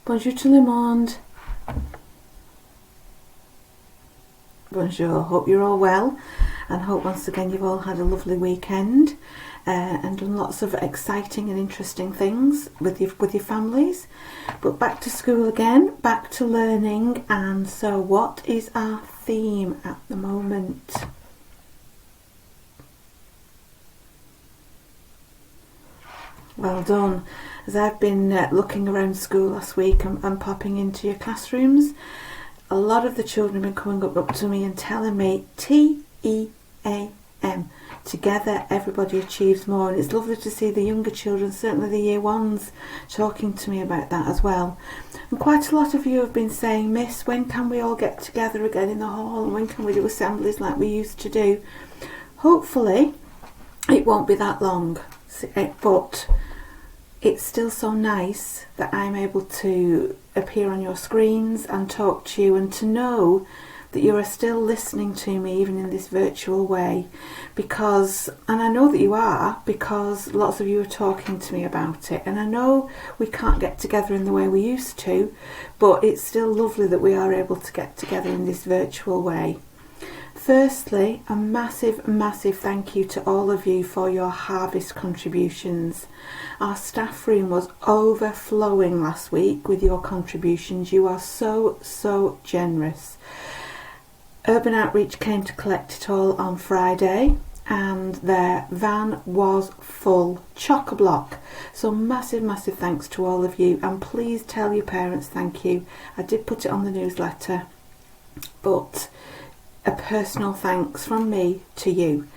Bonjour tout le monde. Bonjour, hope you're all well and hope once again you've all had a lovely weekend and done lots of exciting and interesting things with your families. But back to school again, back to learning, and so what is our theme at the moment? Well done. As I've been looking around school last week and popping into your classrooms, a lot of the children have been coming up to me and telling me TEAM. Together everybody achieves more, and it's lovely to see the younger children, certainly the year ones, talking to me about that as well. And quite a lot of you have been saying, Miss, when can we all get together again in the hall, and when can we do assemblies like we used to do? Hopefully it won't be that long, but it's still so nice that I'm able to appear on your screens and talk to you, and to know that you are still listening to me even in this virtual way, because, and I know that you are, because lots of you are talking to me about it, and I know we can't get together in the way we used to, but it's still lovely that we are able to get together in this virtual way. Firstly, a massive thank you to all of you for your harvest contributions. Our staff room was overflowing last week with your contributions. You are so generous. Urban Outreach came to collect it all on Friday and their van was full, chock-a-block. So massive thanks to all of you, and please tell your parents thank you. I did put it on the newsletter, but a personal thanks from me to you.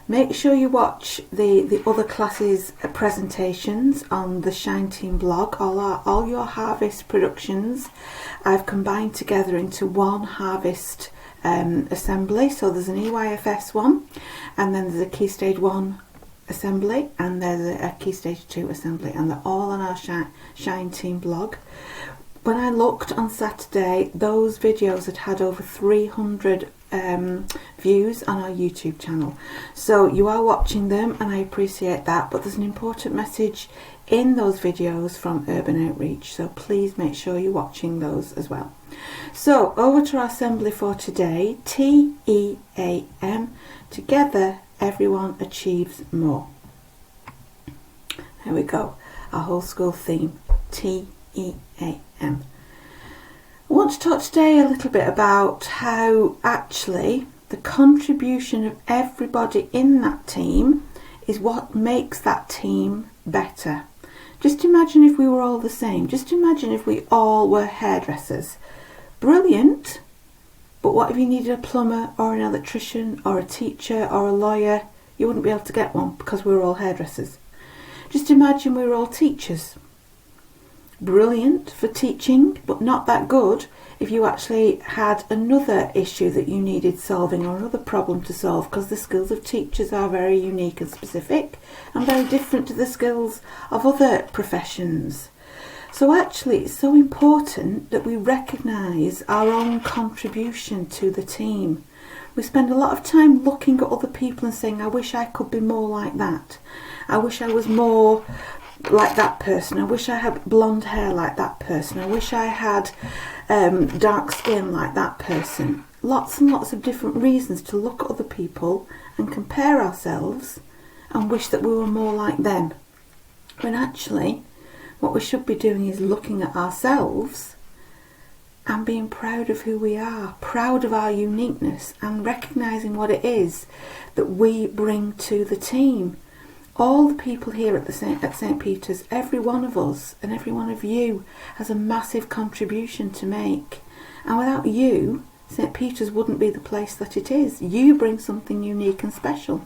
Make sure you watch the other classes' presentations on the Shine Team blog. All your harvest productions I've combined together into one harvest assembly. So there's an EYFS one, and then there's a Key Stage 1 assembly, and there's a Key Stage 2 assembly, and they're all on our Shine Team blog. When I looked on Saturday, those videos had over 300 views on our YouTube channel. So you are watching them, and I appreciate that, but there's an important message in those videos from Urban Outreach, so please make sure you're watching those as well. So over to our assembly for today. TEAM, together everyone achieves more. There we go, our whole school theme, TEAM. I want to talk today a little bit about how actually the contribution of everybody in that team is what makes that team better. Just imagine if we were all the same. Just imagine if we all were hairdressers. Brilliant, but what if you needed a plumber or an electrician or a teacher or a lawyer? You wouldn't be able to get one because we were all hairdressers. Just imagine we were all teachers. Brilliant for teaching, but not that good if you actually had another issue that you needed solving or another problem to solve, because the skills of teachers are very unique and specific and very different to the skills of other professions. So actually it's so important that we recognise our own contribution to the team. We spend a lot of time looking at other people and saying, I wish I could be more like that. I wish I was more like that person. I wish I had blonde hair like that person. I wish I had dark skin like that person. Lots and lots of different reasons to look at other people and compare ourselves and wish that we were more like them. When actually what we should be doing is looking at ourselves and being proud of who we are, proud of our uniqueness, and recognising what it is that we bring to the team. All the people here at St Peter's, every one of us and every one of you has a massive contribution to make. And without you, St Peter's wouldn't be the place that it is. You bring something unique and special.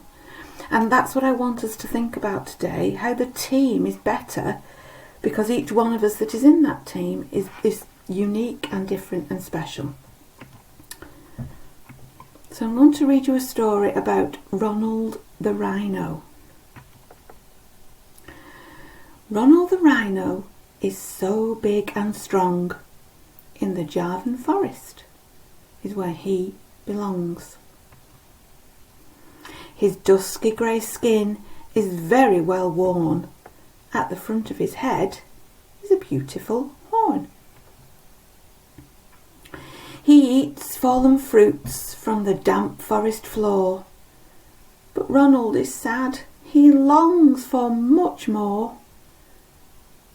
And that's what I want us to think about today, how the team is better because each one of us that is in that team is unique and different and special. So I'm going to read you a story about Ronald the Rhino. Ronald the Rhino is so big and strong. In the Jarvan Forest is where he belongs. His dusky grey skin is very well worn. At the front of his head is a beautiful horn. fallen fruits from the damp forest floor. But Ronald is sad, he longs for much more.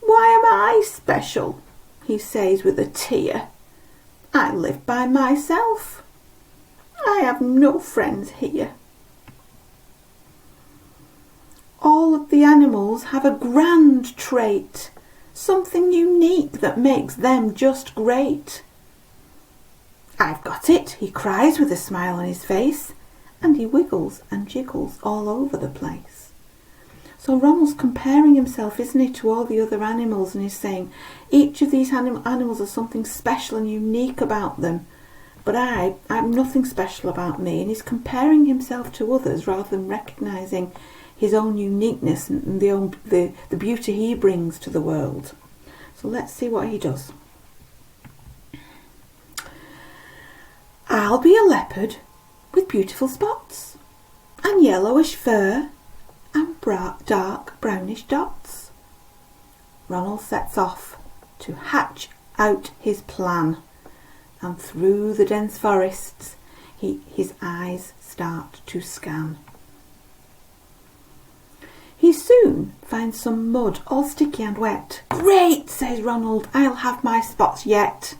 Why am I special? He says with a tear. I live by myself. I have no friends here. All of the animals have a grand trait, something unique that makes them just great. I've got it, he cries with a smile on his face, and he wiggles and jiggles all over the place. So Ronald's comparing himself, isn't he, to all the other animals, and he's saying each of these animals has something special and unique about them, but I'm nothing special about me, and he's comparing himself to others rather than recognising his own uniqueness and the beauty he brings to the world. So let's see what he does. I'll be a leopard with beautiful spots and yellowish fur and dark brownish dots. Ronald sets off to hatch out his plan, and through the dense forests his eyes start to scan. He soon finds some mud all sticky and wet. Great, says Ronald, I'll have my spots yet.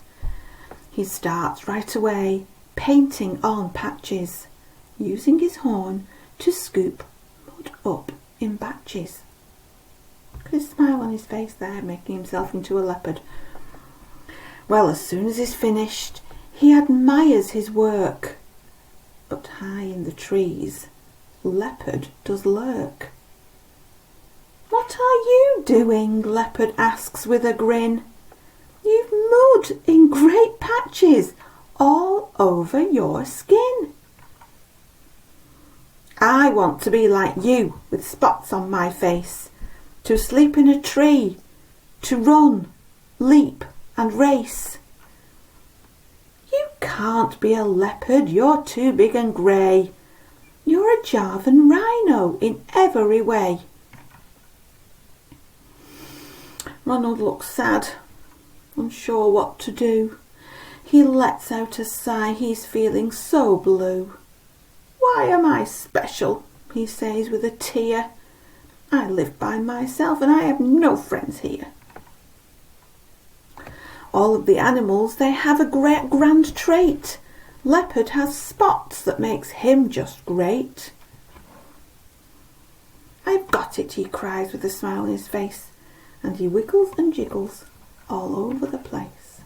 He starts right away, painting on patches, using his horn to scoop mud up in batches. Look at his smile on his face there, making himself into a leopard. Well, as soon as he's finished, he admires his work. But high in the trees, Leopard does lurk. What are you doing? Leopard asks with a grin. You've mud in great patches all over your skin. I want to be like you, with spots on my face, to sleep in a tree, to run, leap and race. You can't be a leopard, you're too big and grey. You're a Javan rhino in every way. Ronald looks sad, unsure what to do. He lets out a sigh, he's feeling so blue. Why am I special? He says with a tear. I live by myself and I have no friends here. All of the animals, they have a great grand trait. Leopard has spots that makes him just great. I've got it, he cries with a smile on his face, and he wiggles and jiggles all over the place.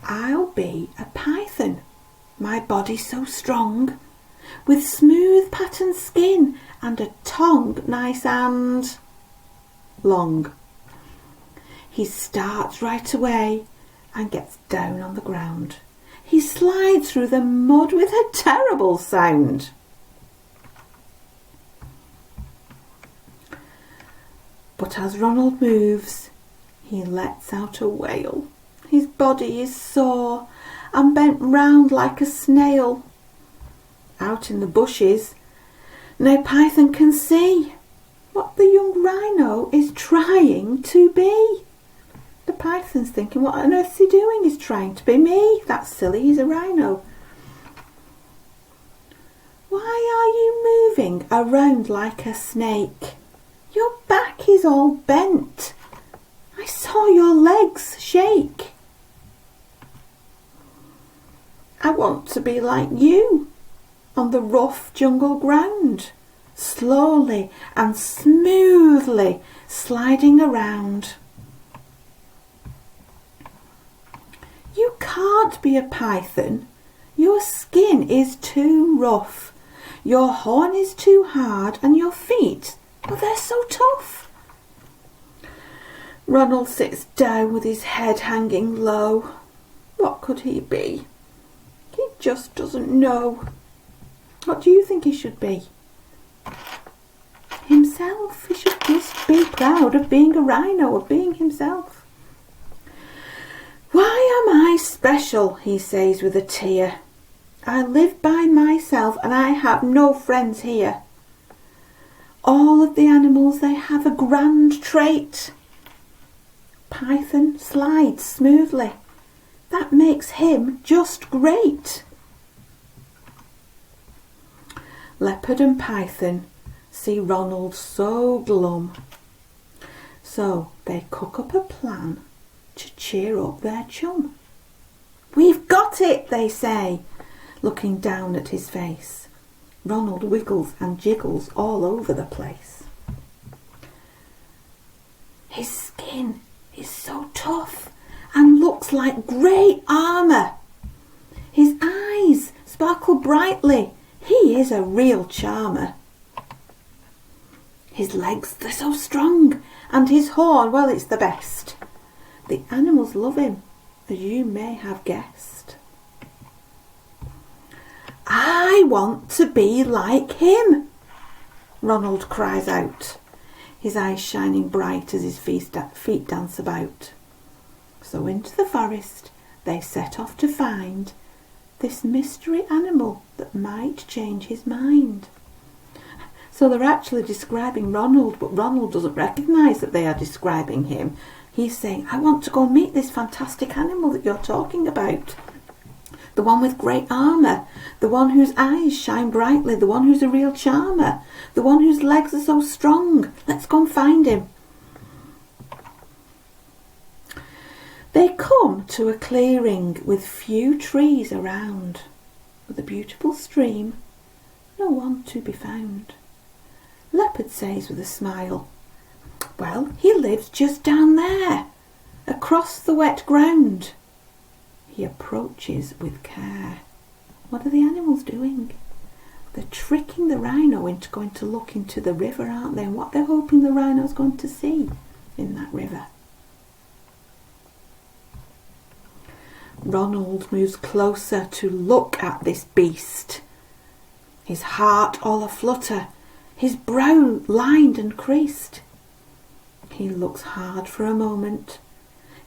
I'll be a python, my body so strong, with smooth patterned skin and a tongue nice and long. He starts right away and gets down on the ground. He slides through the mud with a terrible sound. But as Ronald moves, he lets out a wail. His body is sore and bent round like a snail. Out in the bushes, no python can see what the young rhino is trying to be. The python's thinking, what on earth is he doing? He's trying to be me. That's silly, he's a rhino. Why are you moving around like a snake? Your back is all bent. I saw your legs shake. I want to be like you on the rough jungle ground, slowly and smoothly sliding around. You can't be a python. Your skin is too rough. Your horn is too hard and your feet, well, they're so tough. Ronald sits down with his head hanging low. What could he be? He just doesn't know. What do you think he should be? Himself. He should just be proud of being a rhino, of being himself. Why am I special? He says with a tear. I live by myself and I have no friends here. All of the animals, they have a grand trait. Python slides smoothly. That makes him just great. Leopard and Python see Ronald so glum. So they cook up a plan to cheer up their chum. "We've got it," they say, looking down at his face. Ronald wiggles and jiggles all over the place. His skin is so tough and looks like great armour. His eyes sparkle brightly. He is a real charmer. His legs, they're so strong, and his horn, well, it's the best. The animals love him, as you may have guessed. "I want to be like him," Ronald cries out, his eyes shining bright as his feet dance about. So into the forest they set off to find this mystery animal that might change his mind. So they're actually describing Ronald, but Ronald doesn't recognise that they are describing him. He's saying, "I want to go meet this fantastic animal that you're talking about. The one with great armour, the one whose eyes shine brightly, the one who's a real charmer, the one whose legs are so strong. Let's go and find him." They come to a clearing with few trees around, with a beautiful stream, no one to be found. Leopard says with a smile, "Well, he lives just down there, across the wet ground." He approaches with care. What are the animals doing? They're tricking the rhino into going to look into the river, aren't they? And what they're hoping the rhino's going to see in that river. Ronald moves closer to look at this beast. His heart all aflutter, his brow lined and creased. He looks hard for a moment,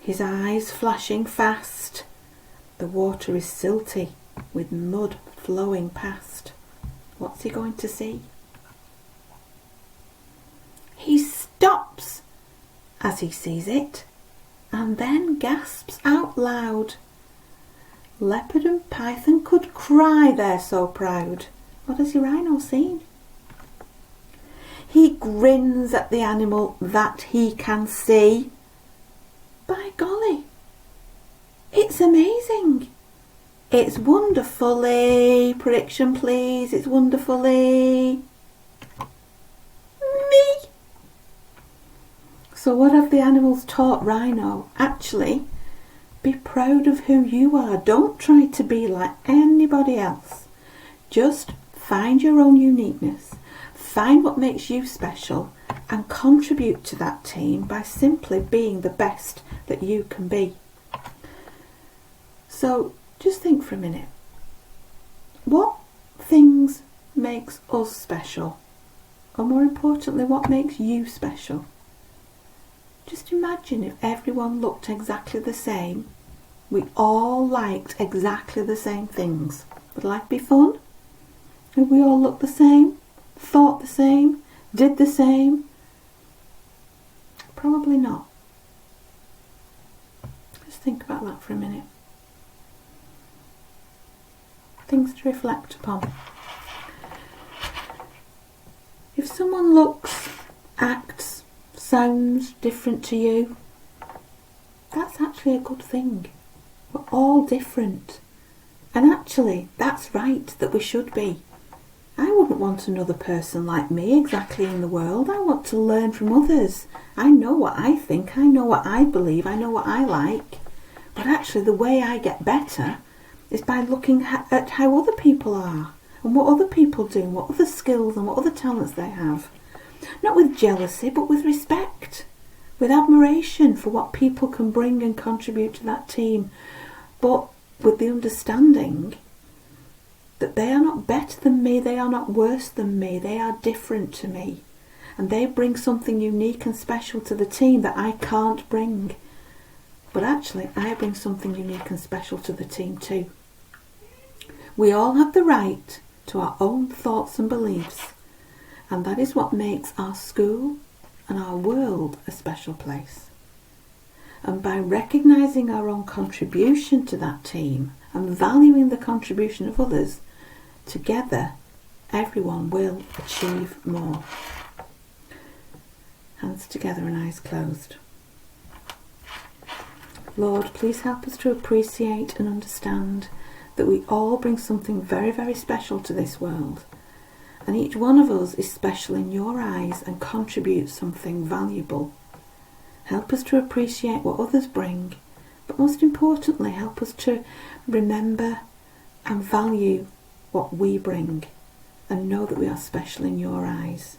his eyes flashing fast. The water is silty, with mud flowing past. What's he going to see? He stops as he sees it, and then gasps out loud. Leopard and Python could cry, they're so proud. What has your rhino seen? He grins at the animal that he can see. By golly, it's amazing. It's wonderfully, prediction please, it's wonderfully me. So what have the animals taught Rhino? Actually, be proud of who you are. Don't try to be like anybody else. Just find your own uniqueness. Find what makes you special and contribute to that team by simply being the best that you can be. So just think for a minute. What things makes us special? Or more importantly, what makes you special? Just imagine if everyone looked exactly the same. We all liked exactly the same things. Would life be fun? If we all looked the same, thought the same, did the same? Probably not. Just think about that for a minute. Things to reflect upon. If someone looks, acts, sounds different to you, that's actually a good thing. We're all different. And actually, that's right that we should be. I wouldn't want another person like me exactly in the world. I want to learn from others. I know what I think, I know what I believe, I know what I like. But actually the way I get better is by looking at how other people are and what other people do, and what other skills and what other talents they have. Not with jealousy, but with respect, with admiration for what people can bring and contribute to that team, but with the understanding that they are not better than me, they are not worse than me, they are different to me, and they bring something unique and special to the team that I can't bring. But actually, I bring something unique and special to the team too. We all have the right to our own thoughts and beliefs, and that is what makes our school and our world a special place. And by recognising our own contribution to that team and valuing the contribution of others, together everyone will achieve more. Hands together and eyes closed. Lord, please help us to appreciate and understand that we all bring something very, very special to this world. And each one of us is special in your eyes and contributes something valuable. Help us to appreciate what others bring, but most importantly, help us to remember and value what we bring and know that we are special in your eyes.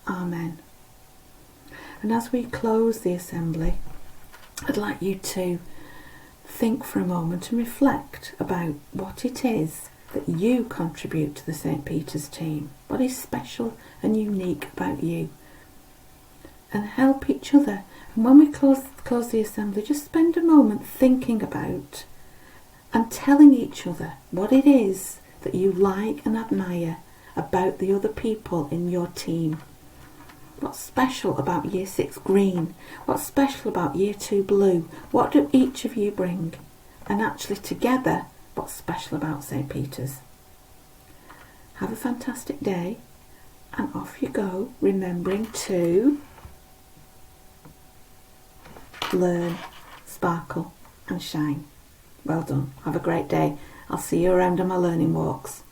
Amen. And as we close the assembly, I'd like you to think for a moment and reflect about what it is that you contribute to the St. Peter's team. What is special and unique about you? And help each other. And when we close the assembly, just spend a moment thinking about and telling each other what it is that you like and admire about the other people in your team. What's special about Year 6 green? What's special about Year 2 blue? What do each of you bring? And actually together, what's special about St. Peter's? Have a fantastic day, and off you go, remembering to learn, sparkle and shine. Well done. Have a great day. I'll see you around on my learning walks.